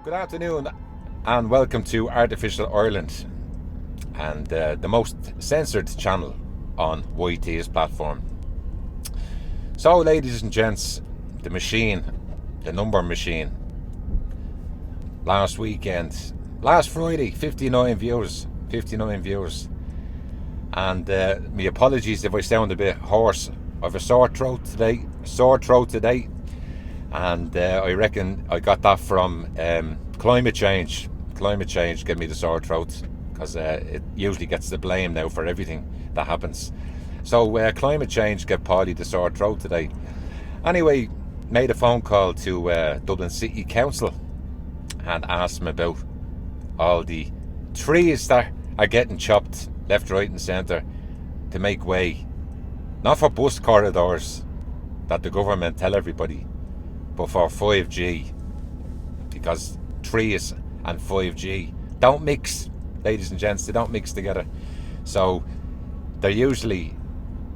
Good afternoon and welcome to Artificial Ireland and the most censored channel on YT's platform. So ladies and gents, the machine, the number machine, last Friday, 59 viewers, and my apologies if I sound a bit hoarse. I have a sore throat today, and I reckon I got that from climate change. Climate change gave me the sore throat because it usually gets the blame now for everything that happens. So climate change gave Paulie the sore throat today. Anyway, made a phone call to Dublin City Council and asked them about all the trees that are getting chopped left, right and centre to make way, not for bus corridors that the government tell everybody, but for 5G, because trees and 5G don't mix, ladies and gents, they don't mix together. So they're usually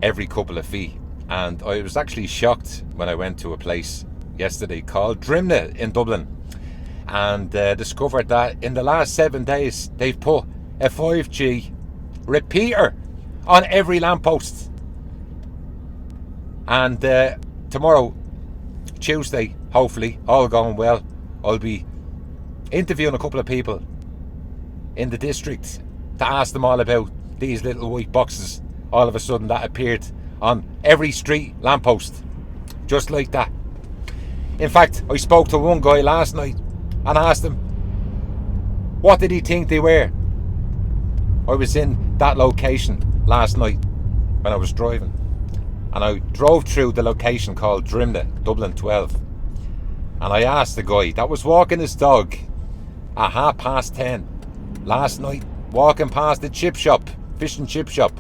every couple of feet. And I was actually shocked when I went to a place yesterday called Drimna in Dublin and discovered that in the last 7 days they've put a 5G repeater on every lamppost. And tomorrow, Tuesday, hopefully, all going well, I'll be interviewing a couple of people in the district to ask them all about these little white boxes all of a sudden that appeared on every street lamppost, just like that. In fact, I spoke to one guy last night and asked him what did he think they were. I was in that location last night when I was driving, and I drove through the location called Drimna, Dublin 12, and I asked the guy that was walking his dog at 10:30 last night, walking past the chip shop, fish and chip shop,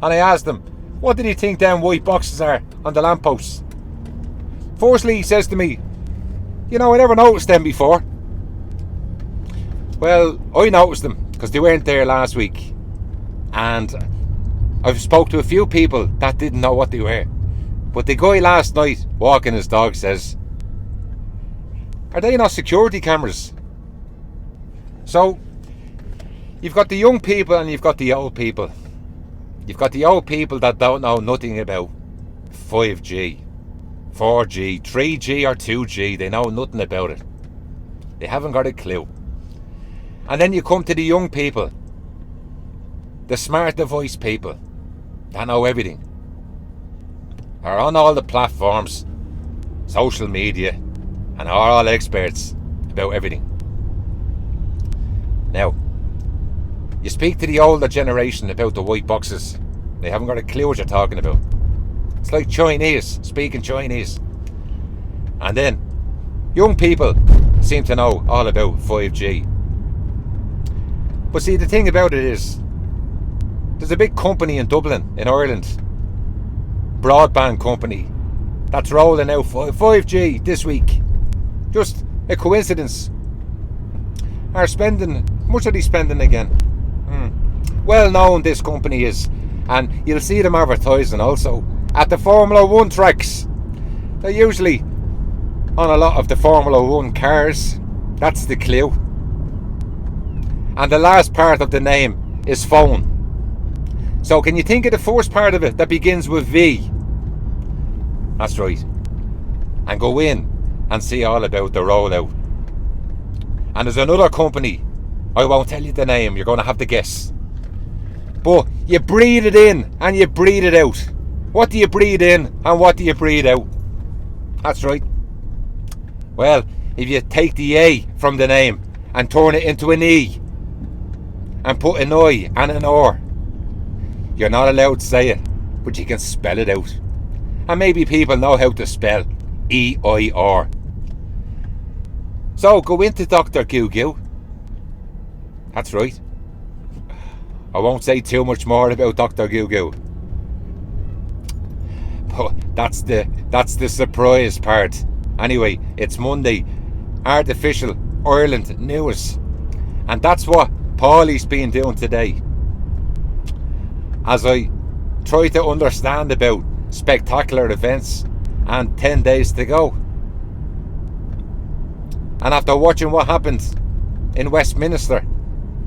and I asked him, what did he think them white boxes are on the lampposts? Firstly, he says to me, I never noticed them before. Well, I noticed them because they weren't there last week, and I've spoke to a few people that didn't know what they were. But the guy last night walking his dog says, are they not security cameras? So you've got the young people and you've got the old people. You've got the old people that don't know nothing about 5G, 4G, 3G or 2G. They know nothing about it. They haven't got a clue. And then you come to the young people, the smart device people that know everything, are on all the platforms, social media, and are all experts about everything. Now, you speak to the older generation about the white boxes, they haven't got a clue what you're talking about. It's like Chinese, speaking Chinese. And then, young people seem to know all about 5G. But see, the thing about it is, there's a big company in Dublin, in Ireland, broadband company, that's rolling out 5G this week. Just a coincidence. Are spending, how much are they spending again? Well known this company is, and you'll see them advertising also at the Formula 1 tracks. They're usually on a lot of the Formula 1 cars, that's the clue. And the last part of the name is phone. So can you think of the first part of it that begins with V? That's right. And go in and see all about the rollout. And there's another company, I won't tell you the name, you're going to have to guess. But you breathe it in and you breathe it out. What do you breathe in and what do you breathe out? That's right. Well, if you take the A from the name and turn it into an E and put an I and an R, you're not allowed to say it, but you can spell it out. And maybe people know how to spell EIR. So go into Dr. Google. That's right. I won't say too much more about Dr. Google. But that's the surprise part. Anyway, it's Monday, Artificial Ireland News. And that's what Paulie's been doing today, as I try to understand about spectacular events and 10 days to go. And after watching what happened in Westminster,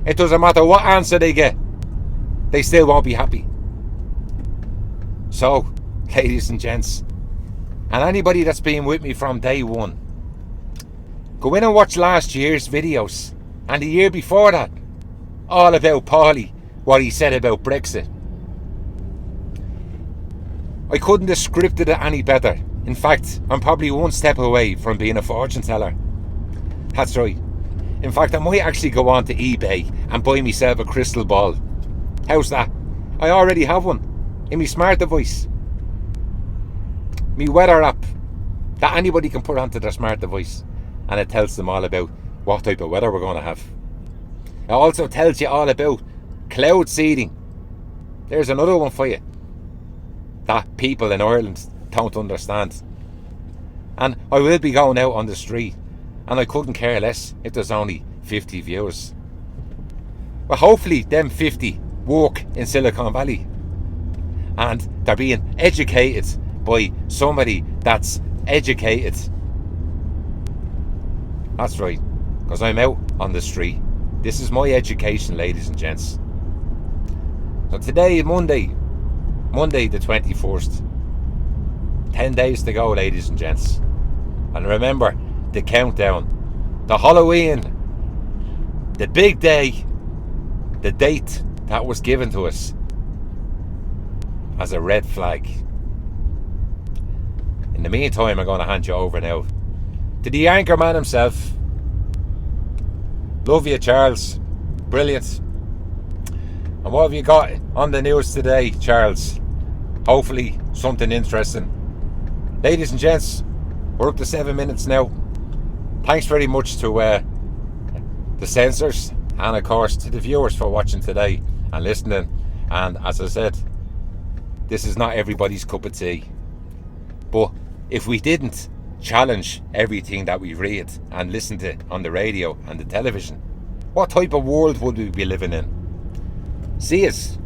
it doesn't matter what answer they get, they still won't be happy. So, ladies and gents, and anybody that's been with me from day one, go in and watch last year's videos and the year before that, all about Paulie, what he said about Brexit. I couldn't have scripted it any better. In fact, I'm probably one step away from being a fortune teller. That's right. In fact, I might actually go on to eBay and buy myself a crystal ball. How's that? I already have one in my smart device. My weather app that anybody can put onto their smart device, and it tells them all about what type of weather we're going to have. It also tells you all about cloud seeding. There's another one for you that people in Ireland don't understand. And I will be going out on the street, and I couldn't care less if there's only 50 viewers. Well, hopefully them 50 work in Silicon Valley and they're being educated by somebody that's educated. That's right, because I'm out on the street. This is my education, ladies and gents. So today, Monday the 21st. 10 days to go, ladies and gents. And remember the countdown. The Halloween. The big day. The date that was given to us as a red flag. In the meantime, I'm going to hand you over now to the anchor man himself. Love you, Charles. Brilliant. And what have you got on the news today, Charles? Hopefully something interesting. Ladies and gents, we're up to 7 minutes now. Thanks very much to the censors and of course to the viewers for watching today and listening. And as I said, this is not everybody's cup of tea. But if we didn't challenge everything that we read and listen to on the radio and the television, what type of world would we be living in? See us.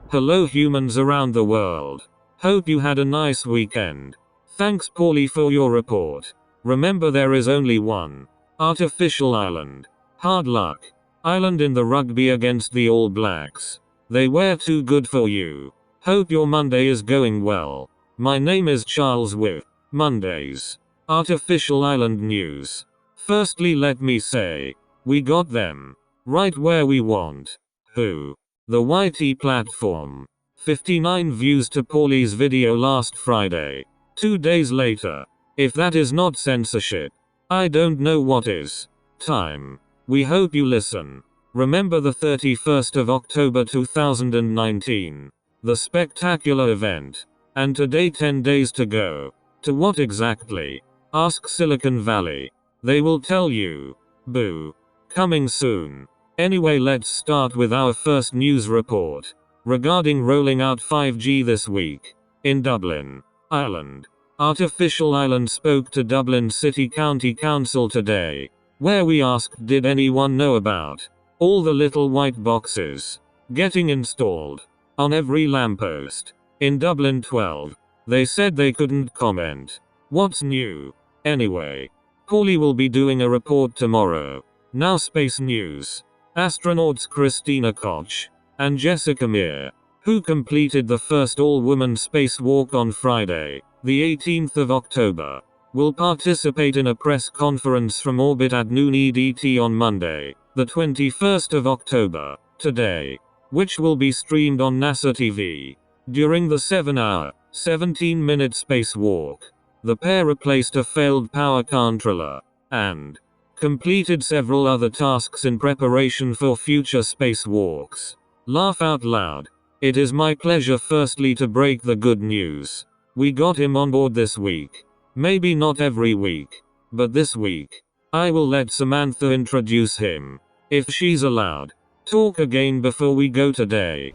Hello humans around the world. Hope you had a nice weekend. Thanks Paulie for your report. Remember there is only one artificial island. Hard luck. Island in the rugby against the All Blacks. They were too good for you. Hope your Monday is going well. My name is Charles with Mondays Artificial Island News. Firstly let me say, we got them right where we want. Who? The YT platform. 59 views to Paulie's video last Friday. 2 days later. If that is not censorship, I don't know what is. Time. We hope you listen. Remember the 31st of October 2019. The spectacular event. And today 10 days to go. To what exactly? Ask Silicon Valley. They will tell you. Boo. Coming soon. Anyway, let's start with our first news report regarding rolling out 5G this week in Dublin, Ireland. Artificial Island spoke to Dublin City County Council today, where we asked did anyone know about all the little white boxes getting installed on every lamppost in Dublin 12. They said they couldn't comment. What's new? Anyway, Paulie will be doing a report tomorrow. Now space news. Astronauts Christina Koch and Jessica Meir, who completed the first all-woman spacewalk on Friday, the 18th of October, will participate in a press conference from orbit at noon EDT on Monday, the 21st of October, today, which will be streamed on NASA TV. During the 7-hour, 17-minute spacewalk, the pair replaced a failed power controller and completed several other tasks in preparation for future spacewalks. Laugh out loud. It is my pleasure firstly to break the good news. We got him on board this week. Maybe not every week, but this week. I will let Samantha introduce him, if she's allowed. Talk again before we go today.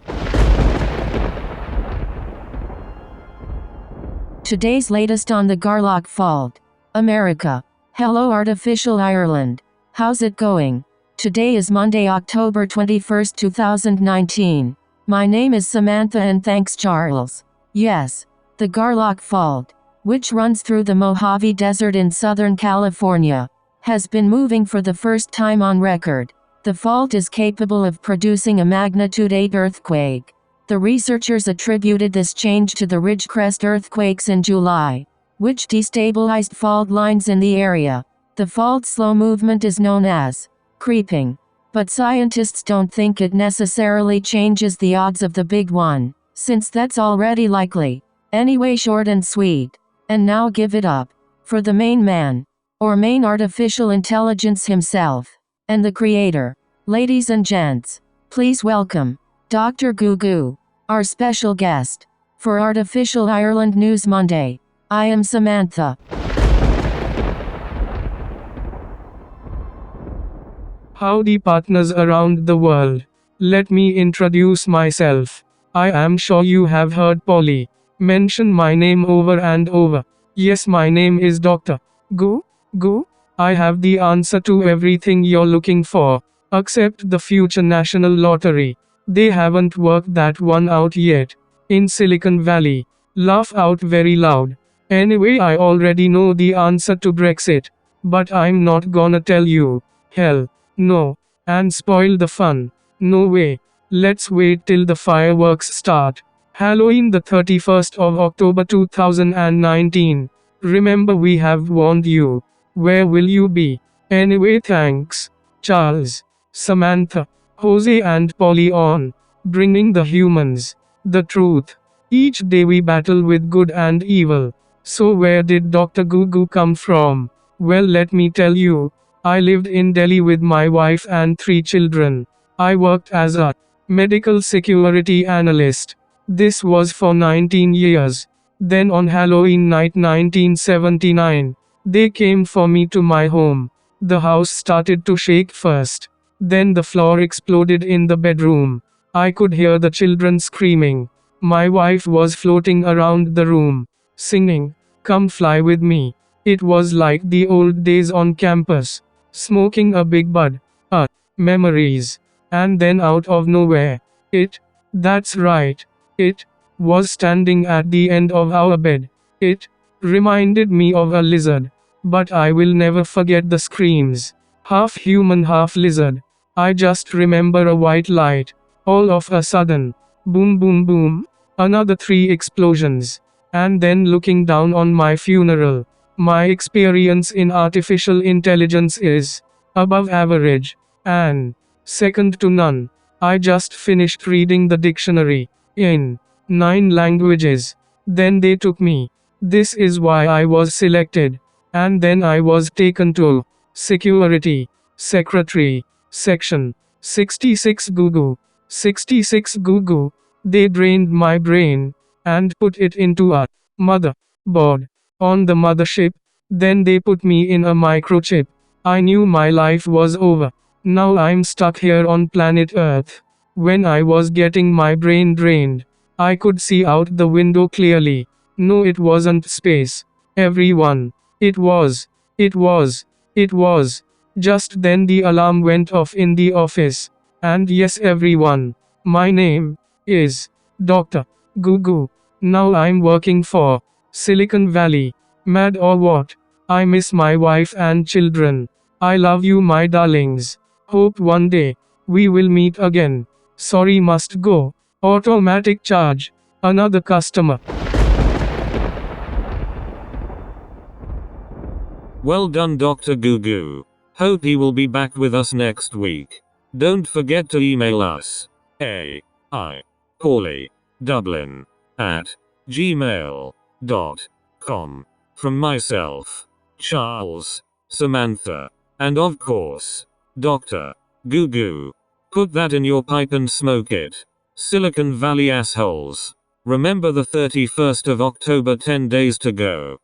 Today's latest on the Garlock Fault. America. Hello Artificial Ireland. How's it going? Today is Monday, October 21st, 2019. My name is Samantha and thanks Charles. Yes. The Garlock Fault, which runs through the Mojave Desert in Southern California, has been moving for the first time on record. The fault is capable of producing a magnitude 8 earthquake. The researchers attributed this change to the Ridgecrest earthquakes in July, which destabilized fault lines in the area. The fault's slow movement is known as creeping, but scientists don't think it necessarily changes the odds of the big one, since that's already likely. Anyway, short and sweet. And now give it up for the main man, or main artificial intelligence himself, and the creator. Ladies and gents, please welcome Dr. Gugu, our special guest. For Artificial Ireland News Monday, I am Samantha. Howdy partners around the world. Let me introduce myself. I am sure you have heard Paulie mention my name over and over. Yes, my name is Dr. Gugu. I have the answer to everything you're looking for, except the future national lottery. They haven't worked that one out yet. In Silicon Valley. Laugh out very loud. Anyway, I already know the answer to Brexit, but I'm not gonna tell you. Hell, no. And spoil the fun. No way. Let's wait till the fireworks start. Halloween, the 31st of October 2019. Remember, we have warned you. Where will you be? Anyway, thanks, Charles, Samantha, Jose and Paulie on bringing the humans the truth. Each day we battle with good and evil. So where did Dr. Gugu come from? Well, let me tell you. I lived in Delhi with my wife and 3 children. I worked as a medical security analyst. This was for 19 years. Then on Halloween night 1979, they came for me to my home. The house started to shake first. Then the floor exploded in the bedroom. I could hear the children screaming. My wife was floating around the room, singing, "Come fly with me." It was like the old days on campus, smoking a big bud. Memories. And then out of nowhere, that's right, it was standing at the end of our bed. It reminded me of a lizard, but I will never forget the screams. Half human, half lizard. I just remember a white light. All of a sudden, boom, boom, boom, another 3 explosions. And then looking down on my funeral. My experience in artificial intelligence is above average and second to none. I just finished reading the dictionary in 9 languages. Then they took me. This is why I was selected. And then I was taken to Security Secretary Section 66 Gugu. 66 Gugu. They drained my brain and put it into a motherboard on the mothership. Then they put me in a microchip. I knew my life was over. Now I'm stuck here on planet Earth. When I was getting my brain drained, I could see out the window clearly. No, it wasn't space. Everyone. It was. Just then the alarm went off in the office. And yes, everyone. My name is Dr. Gugu. Now I'm working for Silicon Valley. Mad or what? I miss my wife and children. I love you, my darlings. Hope one day we will meet again. Sorry, must go. Automatic charge. Another customer. Well done, Dr. Gugu. Hope he will be back with us next week. Don't forget to email us. paulie.dublin@gmail.com. From myself, Charles, Samantha, and of course, Dr. Gugu. Put that in your pipe and smoke it. Silicon Valley assholes. Remember the 31st of October, 10 days to go.